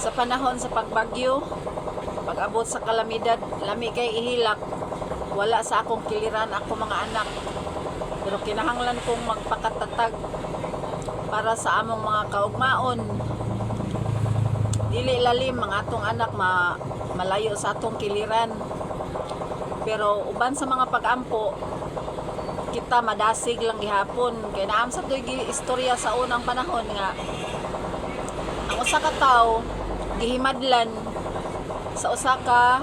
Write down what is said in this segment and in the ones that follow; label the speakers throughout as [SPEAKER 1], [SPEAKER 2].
[SPEAKER 1] Sa panahon sa pagbagyo, pag-abot sa kalamidad, lami kay ihilak, wala sa akong kiliran ako mga anak. Pero kinahanglan kong magpakatatag para sa among mga kaugmaon. Dili lalim mga atong anak malayo sa atong kiliran. Pero uban sa mga pag-ampo, kita madasig lang gihapon. Kaya naam sa to'y istorya sa unang panahon nga ang usa ka tawo gihimadlan sa usa ka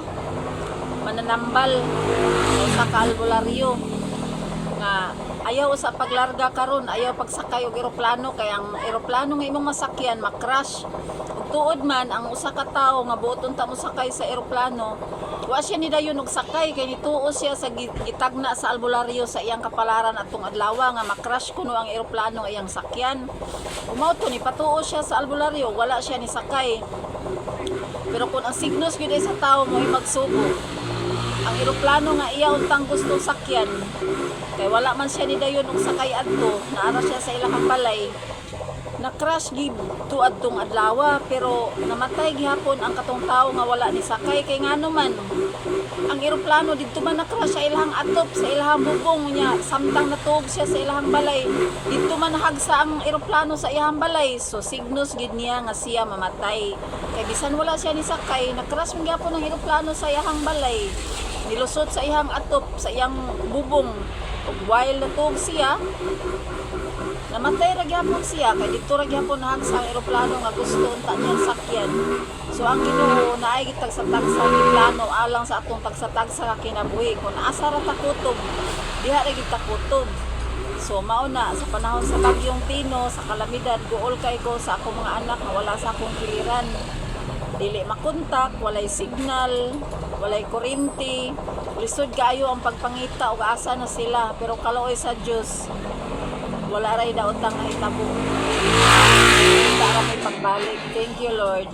[SPEAKER 1] mananambal, sa usa ka albularyo nga ayaw sa paglarga karon, ayaw pagsakay og eroplano kay ang eroplano nga imong masakyan makrash. Ug tuod man ang usa ka tawo nga buoton ta mo sakay sa eroplano, wa siya ni dayon og sakay kay nituo siya sa gitagna sa albularyo sa iyang kapalaran atong adlaw nga makrash kuno ang eroplano nga iyang sakyan. Umauto ni patuo siya sa albularyo, wala siya ni sakay. Pero kung ang signos gyud sa tawo mo ay magsugo, ang eroplano nga iya untang gusto sakyan, kay wala man siya ni dayon og sakay adto, naara siya sa ilahang balay, na crash gid tuad tong adlaw, pero namatay gihapon ang katong tawo nga wala ni sakay kay ngano man ang eroplano didto man na crash sa ilahang atop, sa ilahang bubong niya, samtang natuog siya sa ilahang balay, didto man nahagsa ang eroplano sa ilahang balay. So signos gid niya nga siya mamatay kay bisan wala siya ni sakay, na crash man gyapon ang eroplano sa ilahang balay, nilusot sa ihang atop, sa iyang bubong. Ug while natuog siya, namatay ra gyapon siya kay dito ra gyapon nahagsa ang eroplano nga gusto unta niyang sakyan. So ang Ginoo naay gitag sa tagsa plano alang sa atong tagsa-tagsa nga kinabuhi. Kung asa ra ta kutob, diha ra gid ta kutob. So mao na sa panahon sa bagyong Tino, sa kalamidad, guol kay ko sa akong mga anak nga wala sa akong kiliran. Dili makontak, walay signal, walay kuryente. Lisod kaayo ang pagpangita ug asa na sila, pero kaluoy sa Dios wala ray daotang nahitabo. Para may pagbalik. Thank you, Lord.